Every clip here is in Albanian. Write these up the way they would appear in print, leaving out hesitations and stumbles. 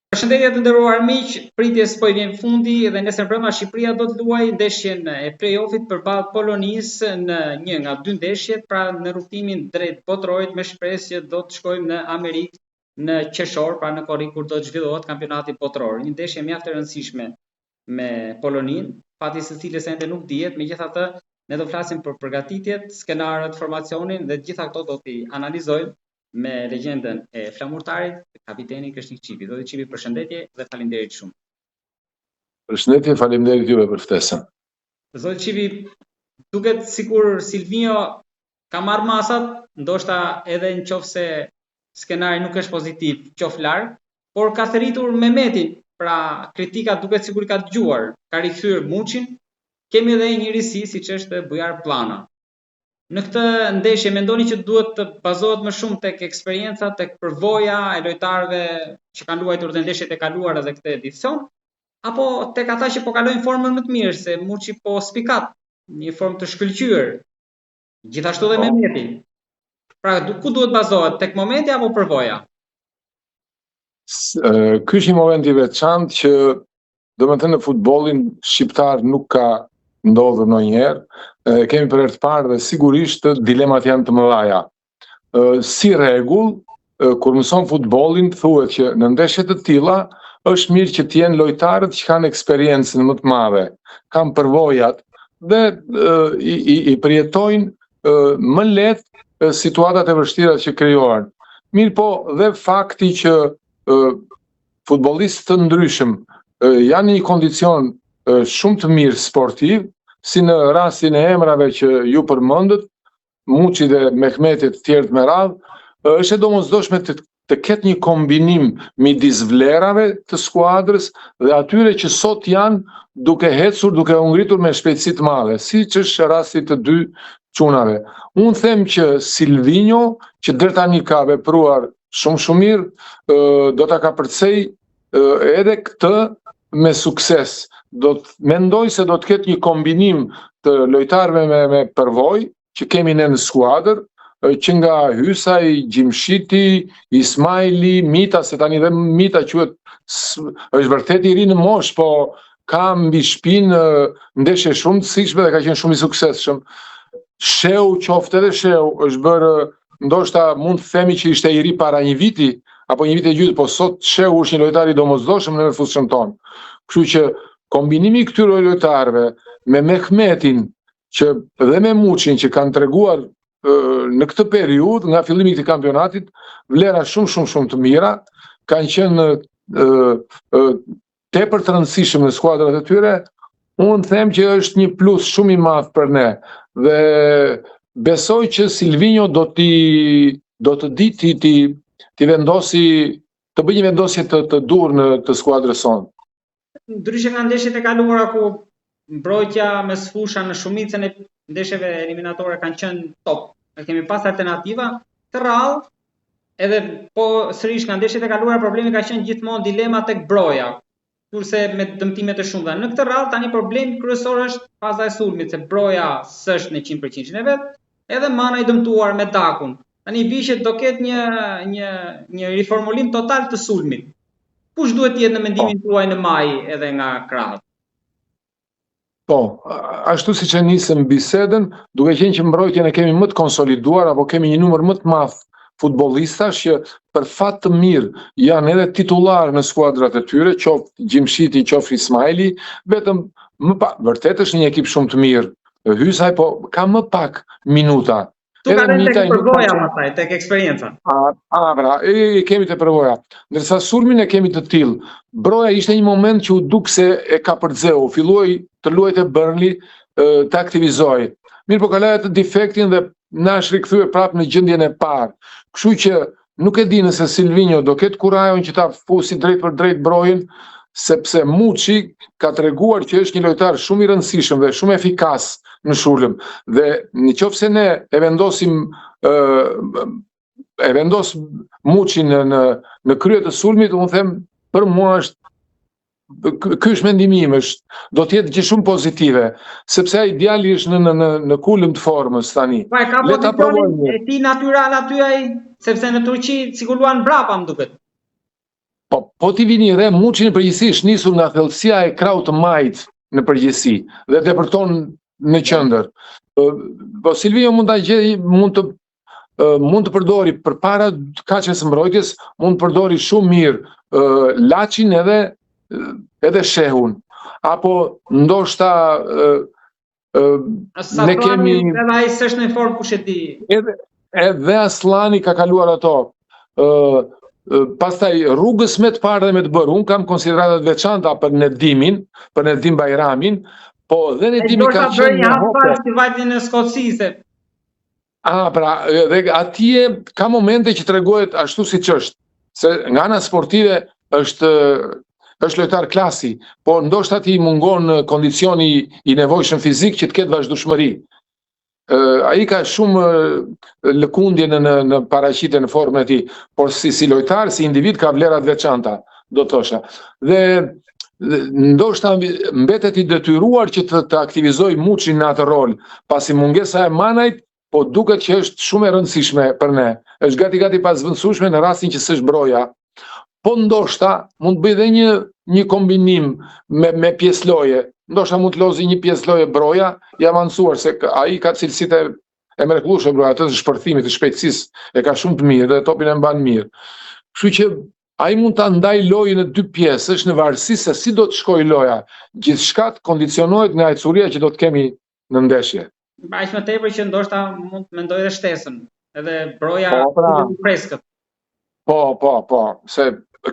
Përshëndetje të nderuar miq, pritjes po i vjen fundi dhe nesër brëma Shqipëria do të luajë ndeshjen e play-offit përballë Polonisë në një nga dy ndeshjet, pra në rrugtimin drejt botrorit me shpresë që do të shkojmë në Amerikë në qershor, pra në korrik kur do të zhvillohet kampionati botror. Një ndeshje mjaft e rëndësishme me Poloninë, fati së cilës ende nuk dihet, megjithatë ne do flasim për përgatitjet, skenarët, formacionin dhe gjitha këto do t'i analizojmë me legjendën e flamurtarit, kapiteni Krishnik Çipi. Zoti Çipi, përshëndetje dhe faleminderit shumë. Përshëndetje, faleminderit juve për ftesën. Zoti Çipi, duket sikur Silvinho ka marrë masat, ndoshta edhe nëse skenari nuk është pozitiv, qof larg, por ka thëritur Mehmetin, pra kritika duket sikur i ka dëgjuar, ka rikthyer Muçin, kemi edhe një risi siç është Bujar Plana. Në këtë ndeshje mendoni që duhet të bazohet më shumë tek eksperienca, tek përvoja e lojtarëve që kanë luajtur të ndeshjet e kaluara dhe këtë edicion, apo tek ata që po kalojnë formën më të mirë, se Muçi po spikat, një formë të shkëlqyer. Gjithashtu dhe Mehmeti. Pra, ku duhet bazohet, tek momenti apo përvoja? Ky është një moment i veçantë që domethënë në futbollin shqiptar nuk ka ndodhur ndonjëherë. Kemi për herë të parë dhe sigurisht dilemat janë të mëdha. Si rregull, kur mëson futbollin, thuhet që në ndeshje të tilla është mirë që të jenë lojtarët që kanë eksperiencën më të madhe, kanë përvojat dhe i përjetojnë më lehtë situatat e vështira që krijohen. Mirë po, dhe fakti që futbollistë të ndryshëm janë në një kondicion shumë të mirë sportiv, si në rastin e emrave që ju përmendët, Muçi dhe Mehmeti të tjerë me radhë, është e domosdoshme të ketë një kombinim midis vlerave të skuadrës dhe atyre që sot janë duke ecur, duke u ngritur me shpejtësi të madhe, siç është rasti të dy çunave. Unë them që Silvinho, që deri tani ka vepruar shumë mirë, do ta kapërcej edhe këtë me sukses. Mendoj se do të ketë një kombinim të lojtarëve me përvojë që kemi ne në skuadër, që nga Hysaj, Gjimshiti, Ismaili, Mita, se tani dhe Mita quhet, është vërtet i ri në moshë, po ka mbi shpinë ndeshje shumë të rëndësishme dhe ka qenë shumë i suksesshëm. Sheu, qoftë edhe Sheu, është bërë, ndoshta mund të themi që ishte i ri para një viti, apo një vit e gjysmë, po sot Sheu është një lojtar i domosdoshëm në fushën tonë. Kështu që kombinimi i këtyre lojtarëve me Mehmetin dhe me Muçin që kanë treguar në këtë periudhë nga fillimi i këtij kampionatit vlera shumë të mira, kanë qenë tepër të rëndësishëm në skuadrat e tyre, unë them që është një plus shumë i madh për ne dhe besoj që Silvinho do të di ti vendosi, të bëjë një vendosje të dur në të skuadrës sonë. Ndryshe nga ndeshjet e kaluara ku mbrojtja me sfusha në shumicën e ndeshjeve eliminatore kanë qenë top, ne kemi pas alternativa të rrallë, edhe po sërish nga ndeshjet e kaluara problemi ka qenë gjithmonë dilema tek broja, kurse me dëmtime të shumta. Në këtë rrallë tani problemi kryesor është faza e sulmit, se broja s'është në 100% e vet, edhe mana i dëmtuar me Dakun. Tani vishet do ketë një riformulim total të sulmit. Kush duhet të jetë në mendimin tuaj në maj edhe nga krahët? Po, ashtu siç e nisëm bisedën, duke qenë që mbrojtjen e kemi më të konsoliduar apo kemi një numër më të madh futbollistash që për fat të mirë janë edhe titullar në skuadrat e tyre, qoftë Gjimshiti, qoftë Ismaili, vetëm më pak, vërtet është një ekip shumë të mirë. Hysaj po ka më pak minuta. Tu ka tek përvoja pastaj, tek eksperienca. Bra, kemi të përvoja. Ndërsa sulmin e kemi të tillë. Broja ishte një moment që u duk se e ka përdzeu, filluai të luajë Burnley, të aktivizoi. Mirë po kaloi atë defektin dhe na është rikthyer prapë në gjendjen e parë. Kështu që nuk e di nëse Silvinho do ketë kurajon që ta fusi drejt për drejt brojën, sepse Muçi ka treguar që është një lojtar shumë i rëndësishëm dhe shumë efikas në shurlëm. Dhe nëse ne e vendos Muçin në krye të sulmit, unë them për mua ky është mendimi im, do të jetë gjë shumë pozitive, sepse ai djali është në kulm të formës tani. Pa ka pozicionin e tij natyral aty ai, sepse në Turqi sikur luan mbrapa më duket. Po t'i vini re, Muçi në përgjithësi është nisur nga thellësia e krahut të majt në përgjithësi dhe depërton në qendër. Po Silvio mund të përdori përpara kaqes së mbrojtjes, mund të përdori shumë mirë Laçin edhe Shehun. Apo ndoshta ne kemi edhe ai s'është në formë, kush e di. Edhe Aslani ka kaluar ato. Pastaj rrugës me të parë dhe me të bërë, unë kam konsideratat veçanta për Nedim Bajramin, po dhe Nedimi ka qenë një hapar si vajtin e Skocise. Pra, dhe atje ka momente që tregohet ashtu siç është, se nga ana sportive është lojtar klasi, po ndoshta ti mungon kondicioni i nevojshëm fizik që të ketë vazhdueshmëri. Ai ka shumë lëkundje në paraqitje në formën e tij, por si lojtar, si individ ka vlerat veçanta, do të thosha. Dhe ndoshta mbetet i detyruar që të aktivizoj Muçin në atë rol, pasi mungesa e Manajt, po duket që është shumë e rëndësishme për ne. Është gati pasvendësueshme në rastin që s'është Broja. Po ndoshta mund të bëj edhe një kombinim me pjesëloje. Ndoshta mund të lozi një pjesëloje Broja, jam ansuar se ai ka cilësitë e mrekullueshme Broja, atë të shpërthimit, të shpejtësisë, e ka shumë të mirë dhe topin e mban mirë. Kështu që ai mund ta ndaj lojën në dy pjesë, është në varësi se si do të shkojë loja. Gjithçka kondicionohet nga ecuria që do të kemi në ndeshje. Aq më tepër që ndoshta mund të mendoj edhe shtesën, edhe Broja freskët. Po, se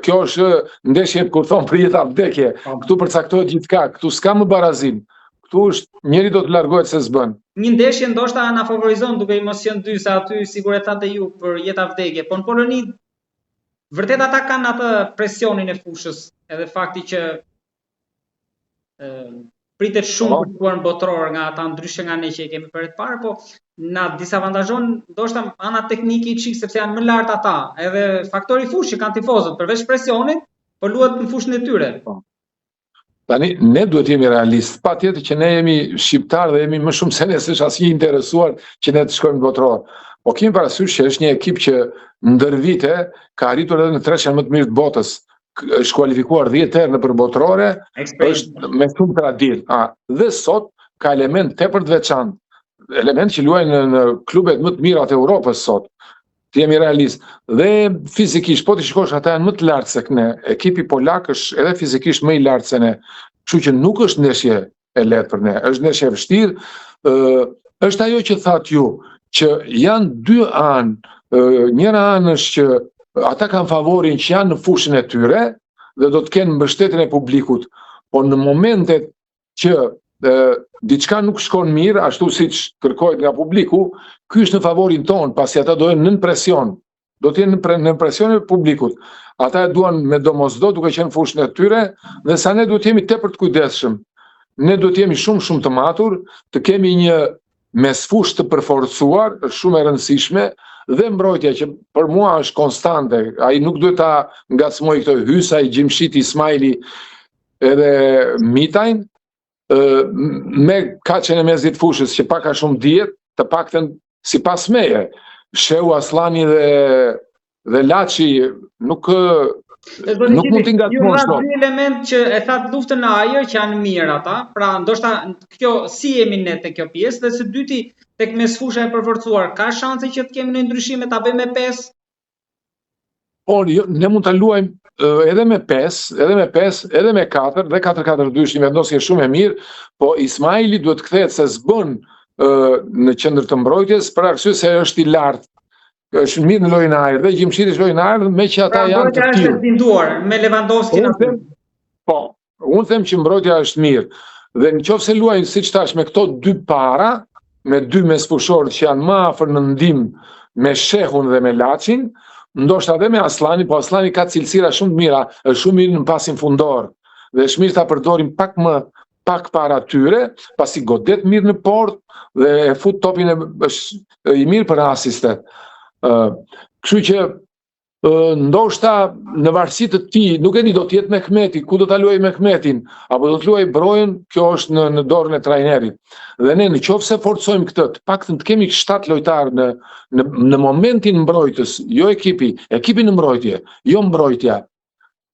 kjo është ndeshje kur thon për jetë vdekje. Këtu përcaktohet gjithçka, këtu s'ka më barazim. Këtu është njëri do të largohet se s'bën. Një ndeshje ndoshta na favorizon duke i mos qenë dy, se aty sigurisht thatë ju për jetë vdekje, po në Poloni vërtet ata kanë atë presionin e fushës, edhe fakti që pritet shumë për të shkuar në botror nga ata, ndryshe nga ne që i kemi për të parë, po na disavantazhon ndoshta ana teknike çik sepse janë më lart ata, edhe faktori fushë që kanë tifozët, përveç presionit, po luhet në fushën e tyre. Tani ne duhet jemi realistë, patjetër që ne jemi shqiptar dhe jemi më shumë se ne s'është asnjë interesuar që ne të shkojmë në botror. Po kemi parasysh që është një ekip që ndër vite ka arritur edhe në treshën më të mirë të botës. Është kualifikuar 10 herë në përbotrore, është me shumë tradit. Dhe sot ka element tepër të veçantë, element që luajnë në klubet më të mira të Europës sot. Të jemi realist. Dhe fizikisht, po të shikosh, ata janë më të lartë se ne. Ekipi polak është edhe fizikisht më i lartë se ne. Kështu që nuk është ndeshje e lehtë për ne, është ndeshje e vështirë. Është ajo që thatë ju, që janë dy anë. Njëra anë është që ata kanë favorin që janë në fushën e tyre dhe do të kenë mbështetjen e publikut, po në momentet që diçka nuk shkon mirë, ashtu siç kërkohet nga publiku, ky është në favorin ton, pasi ata do jenë nën presion. Do të jenë në presion e publikut. Ata e duan me domosdo duke qenë në fushën e tyre, dhe sa ne duhet të jemi tepër të kujdesshëm. Ne duhet të jemi shumë të matur, të kemi një mesfushë të përforcuar, është shumë e rëndësishme. Dhe mbrojtja që për mua është konstante, ai nuk duhet ta ngacmoj këtë Hysa, Gjimshiti, Ismaili edhe Mitajn, me kaqen e mezit fushës që pak a shumë dihet, të paktën sipas meje. Shehu, Aslani dhe Laçi nuk mund t'i ngacmosh dot. Një element që e thatë luftën në ajër që janë mirë ata, pra ndoshta kjo si jemi ne te kjo pjesë, dhe së dyti tek mesfusha e përforcuar, ka shanse që të kemi në ndryshime ta bëjmë me 5? Po, ne mund ta luajmë edhe me 5, edhe me 4, dhe 4-4-2 është një vendosje shumë e mirë, po Ismaili duhet të kthehet se s'bën në qendër të mbrojtjes për arsye se është i lartë. Është mirë në lojën e ajrit dhe Gjimshiti është lojën e ajrit, me që ata janë të tillë. Është binduar me Lewandowski aty. Po, unë them që mbrojtja është mirë. Dhe nëse luajnë siç thash me këto dy para, me dy mesfushorët që janë më afër në ndihmë me Shehun dhe me Laçin, ndoshta edhe me Aslani, po Aslani ka cilësira shumë të mira, është shumë mirë në pasin fundor. Dhe është mirë ta përdorim pak para tyre, pasi godet mirë në port dhe e fut topin është i mirë për asistet. Kështu që ndoshta në varësi të tij, nuk e di do të jetë Mehmeti, ku do ta luajë Mehmetin, apo do të luajë Brojën, kjo është në dorën e trajnerit. Dhe ne nëse forcojmë këtë, të paktën të kemi 7 lojtarë në momentin mbrojtës, jo ekipi në mbrojtje, jo mbrojtja.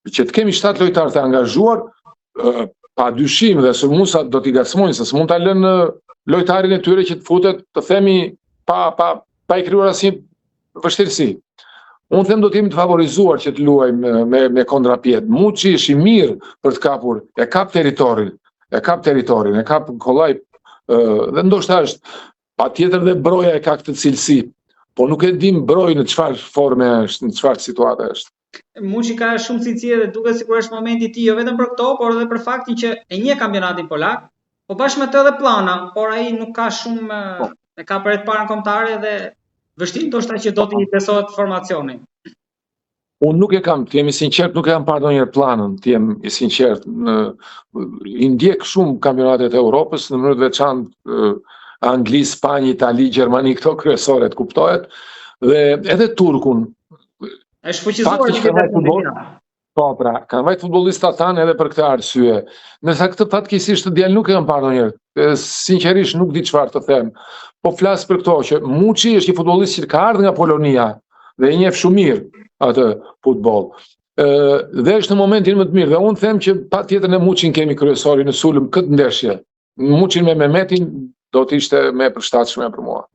që të kemi 7 lojtarë të angazhuar, pa dyshim dhe sulmuesat do t'i gacmojnë se s'mund ta lënë lojtarin e tyre që të futet, të themi, pa i krijuar asnjë vështirësi. Unë them do të jemi të favorizuar që të luajmë me kontrapjet. Muçi është i mirë për të kapur, e kap territorin, e kap kollaj, dhe ndoshta është patjetër dhe Broja e ka këtë cilësi, po nuk e dim Broj në çfarë forme është, në çfarë situate është. Muçi ka shumë cilësi dhe duket sikur është momenti i tij jo vetëm për këto, por edhe për faktin që e njeh kampionatin polak, po bashkë me të edhe plana, por ai nuk ka shumë, e ka për të parën kombëtare dhe vështirë ndoshta që do t'i besohet formacionin. Unë nuk e kam, të jemi sinqert, nuk e kam parë ndonjëherë planën, të jem i sinqert. I ndjek shumë kampionatet e Europës, në mënyrë të veçantë Angli, Spanjë, Itali, Gjermani, këto kryesoret, kuptohet, dhe edhe Turkun. Është fuqizuar Po, pra, kanë vajt futbollistat tanë edhe për këtë arsye. Nësa këtë fatkeqësisht të djalë nuk e kam parë ndonjëherë. Sinqerisht nuk di çfarë të them. Po flas për këto që Muçi është një futbollist që ka ardhur nga Polonia dhe e njeh shumë mirë atë futboll. Dhe është në momentin më të mirë. Dhe unë them që patjetër në Muçin kemi kryesori në sulm këtë ndeshje. Muçin me Mehmetin do të ishte më e përshtatshme për mua.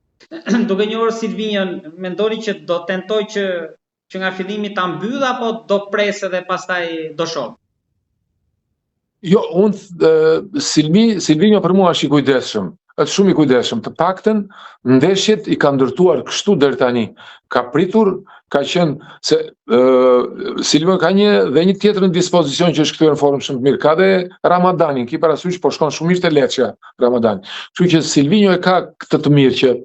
Duke njohur Silvinjon, mendoni që do tentoj që nga fillimi ta mbyll apo do presë dhe pastaj do shoh? Jo, Silvinjo për mua është i kujdesshëm. Është shumë i kujdesshëm. Të paktën ndeshjet i ka ndërtuar kështu deri tani. Ka pritur, ka qenë se Silvinjo ka një tjetër në dispozicion që është kthyer në formë shumë të mirë. Ka dhe Ramadanin, ki parasysh po shkon shumë mirë te Lecce Ramadan. Kështu që Silvinjo e ka këtë të mirë që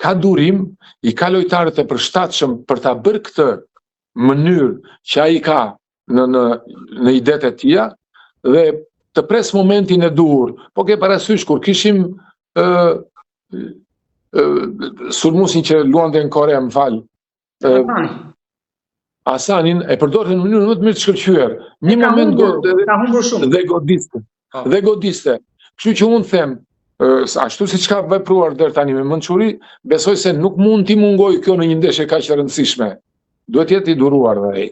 ka durim, i ka lojtarët e përshtatshëm për ta bërë këtë mënyrë që ai ka në idetë e tija dhe të pres momentin e duhur. Po ke parasysh kur kishim sulmuesin që luante në Kore, më fal. Hasanin e përdorën në mënyrën më të mirë të shkëlqyer. Një moment ka humbur shumë dhe godiste. Kështu që unë them, ashtu siç ka vepruar deri tani me mençuri, besoj se nuk mund t'i mungoj kjo në një ndeshje kaq e rëndësishme. Duhet jetë i duruar dhe ai.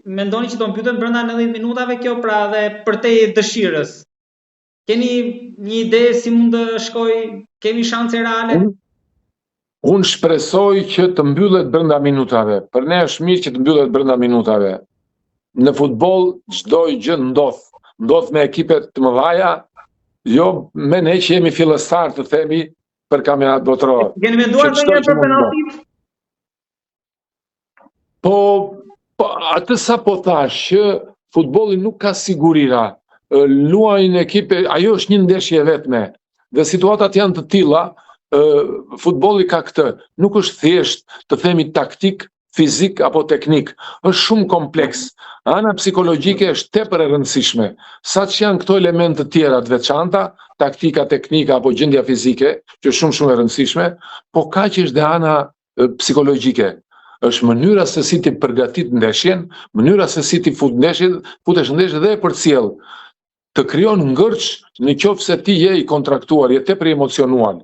Mendoni që do mbyten brenda 90 minutave kjo, pra dhe përtej dëshirës? Keni një ide si mund të shkojë? Kemi shanse reale? Unë shpresoj që të mbyllet brenda minutave. Për ne është mirë që të mbyllet brenda minutave. Në futboll çdo gjë ndodh. Ndodh me ekipet të mëdha, jo me ne që jemi fillestar të themi për kampionat botëror. Keni menduar ndonjëherë për penaltit? Po atë sa po thash që futbolli nuk ka sigurira. Luajnë ekipe, ajo është një ndeshje vetme. Dhe situatat janë të tilla, futbolli ka këtë. Nuk është thjesht të themi taktik, fizik apo teknik. Është shumë kompleks. Ana psikologjike është tepër e rëndësishme. Sa që janë këto elemente të tjera të veçanta, taktika, teknika apo gjendja fizike, që është shumë e rëndësishme, po ka që është dhe ana psikologjike. Është mënyra se si ti përgatit ndeshjen, mënyra se si ti futesh ndeshje dhe e përcjell. Të krijon ngërç në qoftë se ti je i kontraktuar, je tepër emocionuar.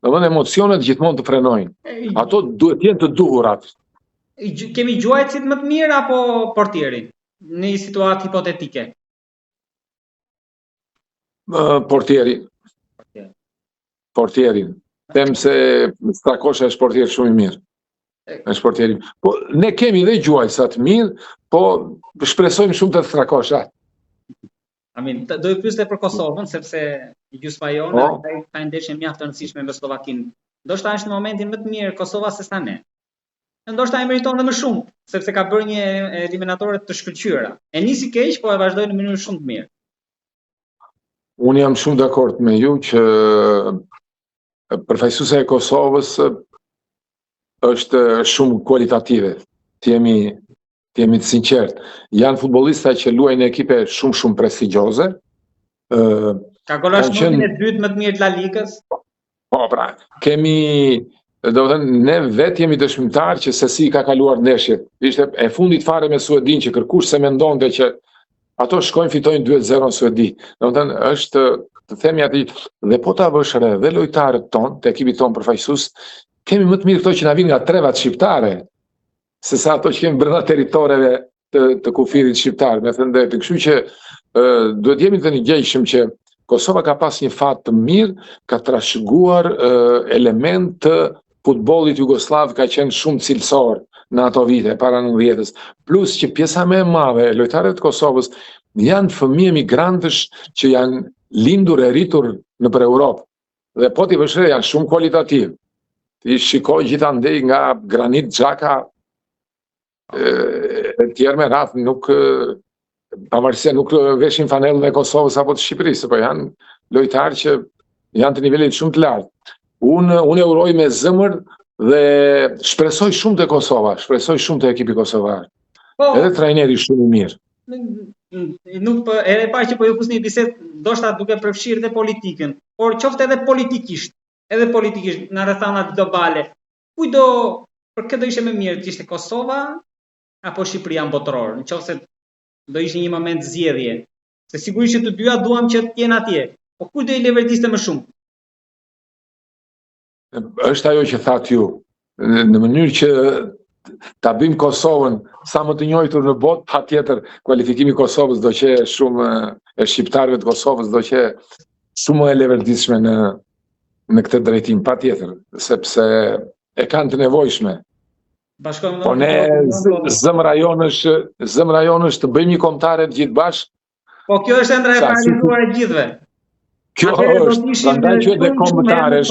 Domethënë emocionet gjithmonë të frenojnë. Ato duhet jenë të duhurat. Kemi gjuajtësit më të mirë apo portierin në një situatë hipotetike? Portierin. Them se Strakosha është portier shumë i mirë. Është portieri. Po ne kemi dhe gjuajtësa të mirë, po shpresojmë shumë të Strakosha. Amin, do i pyesë për Kosovën sepse gjysma jone ka ndeshje mjaft të rëndësishme me Slovakinë. Ndoshta është në momentin më të mirë Kosova se sa ne. Ndoshta e meriton dhe më shumë, sepse ka bërë një eliminatore të shkëlqyera. E nisi keq, po e vazhdoi në mënyrë shumë të mirë. Unë jam shumë dakord me ju që përfaqësuesja e Kosovës është shumë kualitative. Të jemi të sinqert. Janë futbollista që luajnë në ekipe shumë prestigjioze. Ka golashmotin e dytë më të mirë të La Ligës. Po, pra, kemi, do të thënë, ne vetë jemi dëshmitar që se si ka kaluar ndeshjet. Ishte e fundit fare me Suedin që kërkush se mendonte që ato shkojnë fitojnë 2-0 në Suedi. Do të thënë, është të themi aty dhe po ta vësh re dhe lojtarët tonë, të ekipit tonë përfaqësues, kemi më të mirë këto që na vinë nga trevat shqiptare, se sa ato që kemi brenda territoreve të kufirit shqiptar, me thënë drejtë. Kështu që duhet jemi të ngjajshëm që Kosova ka pas një fat të mirë, ka trashëguar element të futbollit jugoslav, ka qenë shumë cilësor në ato vite para 90-s. Plus që pjesa më e madhe e lojtarëve të Kosovës janë fëmijë migrantësh që janë lindur e rritur nëpër Europë. Dhe po t'i vëshre janë shumë kualitativ. Ti shikoj gjithandej nga Granit Xhaka, e tjerë me radhë nuk pavarësisht nuk veshin fanellën e Kosovës apo të Shqipërisë, po janë lojtarë që janë të nivelit shumë të lartë. Unë e uroj me zëmër dhe shpresoj shumë të Kosova, shpresoj shumë të ekipi kosovar. Edhe trajneri shumë i mirë. Nuk e parë që po ju fusni një bisedë, ndoshta duke përfshirë dhe politikën, por qoftë edhe politikisht në rrethana globale. Kujdo për këtë do ishte më mirë të ishte Kosova apo Shqipëria në botëror, nëse do ishte një moment zgjedhje. Se sigurisht që të dyja duam që të jenë atje. Po kujt do i leverdiste më shumë? Është ajo që thatë ju, në mënyrë që ta bëjmë Kosovën sa më të njohur në botë, patjetër kualifikimi i Kosovës do që shumë e shqiptarëve të Kosovës do që shumë e leverdishme në këtë drejtim, patjetër, sepse e kanë të nevojshme. Po ne zëmra jonë është të bëjmë një kombëtare të gjithë bashkë. Po kjo është ëndra e paralizuar e gjithëve. Kjo është, prandaj që edhe kombëtare,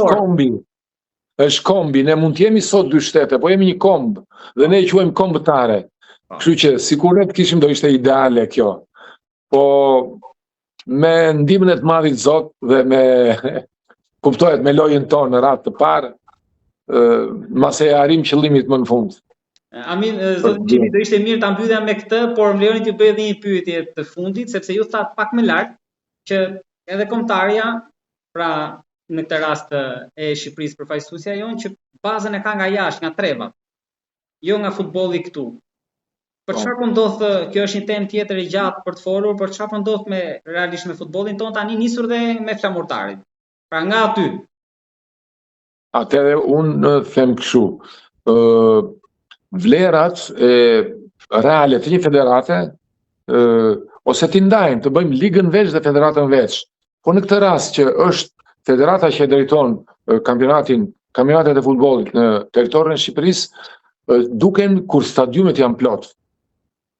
është kombi, ne mund të jemi sot dy shtete, po jemi një komb dhe ne e quajmë kombëtare. Kështu që sikur ne të kishim do ishte ideale kjo. Po me ndihmën e të Madhit Zot dhe me kuptohet me lojën tonë në radhë të parë, mase e arrim qëllimit më në fund. Amin, zotë Gjimi, do ishte mirë ta mbyllja me këtë, por më lejoni t'ju bëj edhe një pyetje të fundit, sepse ju thatë pak më lart që edhe kombëtarja, pra në këtë rast e Shqipërisë përfaqësuesja jonë, që bazën e ka nga jashtë, nga trevat, jo nga futbolli këtu. Për çfarë po ndodh, kjo është një temë tjetër e gjatë për të folur, për çfarë po ndodh realisht me futbollin ton tani, nisur dhe me flamurtarin. Pra nga aty. Atëherë unë them kështu, vlerat reale të një federate ose t'i ndajmë, të bëjmë ligën veç dhe federatën veç. Po në këtë rast që është federata që e drejton kampionatet e futbollit në territorin e Shqipërisë, duken kur stadiumet janë plot.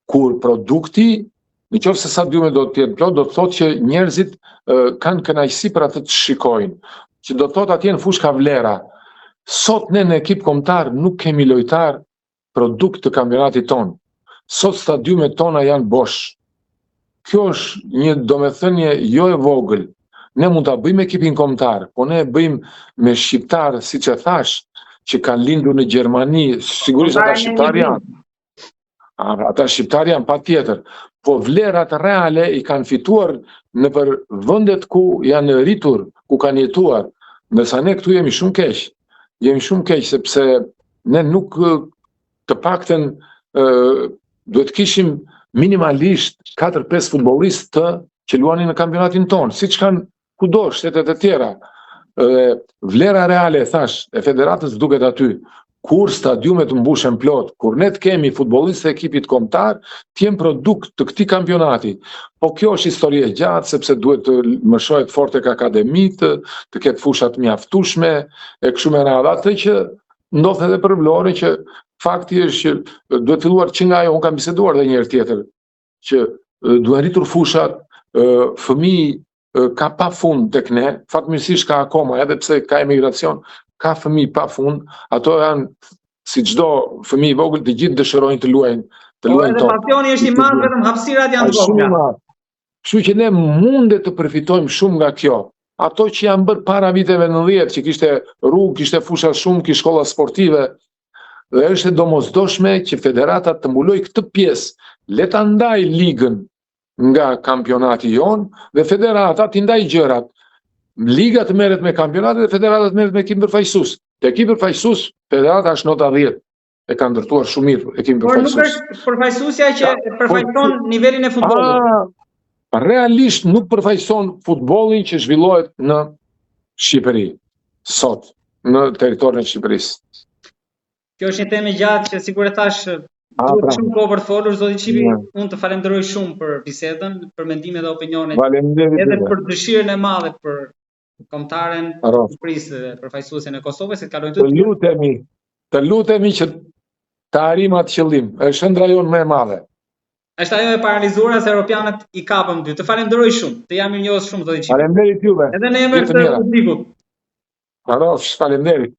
Kur produkti, nëse stadiumet do të jenë plot, do të thotë që njerëzit kanë kënaqësi për atë të shikojnë. Që do të thotë atje në fush ka vlera. Sot ne në ekip kombëtar nuk kemi lojtar produkt të kampionatit ton. Sot stadiumet tona janë bosh. Kjo është një domethënie jo e vogël. Ne mund ta bëjmë ekipin kombëtar, po ne e bëjmë me shqiptar, siç e thash, që kanë lindur në Gjermani, sigurisht ata shqiptar janë. Ata shqiptar janë patjetër, po vlerat reale i kanë fituar nëpër vendet ku janë rritur, ku kanë jetuar. Ndërsa ne këtu jemi shumë keq. Jemi shumë keq sepse ne nuk të paktën duhet kishim minimalisht 4-5 futbollistë që luanin në kampionatin tonë, siç kanë kudo shtetet e tjera. Vlera reale, thash, e federatës duket aty, kur stadiumet mbushen plot, kur ne të kemi futbollistë e ekipit kombëtar, të jenë produkt të këtij kampionati. Po kjo është histori e gjatë, sepse duhet të mëshohet fort tek akademitë, të ketë fusha të mjaftueshme, e kështu me radhë. Atë që ndodh edhe për Vlorën, që fakti është që duhet filluar që nga ajo, unë kam biseduar edhe një herë tjetër, që duhen rritur fushat, fëmijë ka pa fund tek ne, fatmirësisht ka akoma, edhe pse ka emigracion, ka fëmijë pa fund, ato janë si çdo fëmijë i vogël, të gjithë dëshirojnë të luajnë tonë. Edhe pasioni është i madh, vetëm hapësirat janë të vogla. Kështu që ne mundet të përfitojmë shumë nga kjo. Ato që janë bërë para viteve 90, që kishte rrugë, kishte fusha shumë, kishte shkolla sportive, dhe është e domosdoshme që federata të mbulojë këtë pjesë, le ta ndaj ligën nga kampionati jon dhe federata t'i ndaj gjërat. Liga të merret me kampionatet dhe federata të merret me ekipin përfaqësues. Te ekipi përfaqësues, federata është nota 10. E ka ndërtuar shumë mirë ekipin përfaqësues. Por nuk është përfaqësuesja që përfaqëson nivelin e futbollit. Realisht nuk përfaqëson futbollin që zhvillohet në Shqipëri sot, në territorin e Shqipërisë. Kjo është një temë gjatë që sikur e thash Duhet shumë kohë për të folur, zoti Çipi, unë të falenderoj shumë për bisedën, për mendimet dhe opinionet, edhe për dëshirën e madhe për kombëtaren e Shqipërisë dhe përfaqësuesen e Kosovës, se kalojnë të lutemi që të arrijmë atë qëllim. Është ëndra jonë më e madhe. Është ajo e paralizuara se europianët i kapën dy. Të falenderoj shumë. Të jam mirënjohës shumë zoti Çipi. Faleminderit juve. Edhe në emër të publikut. Faleminderit.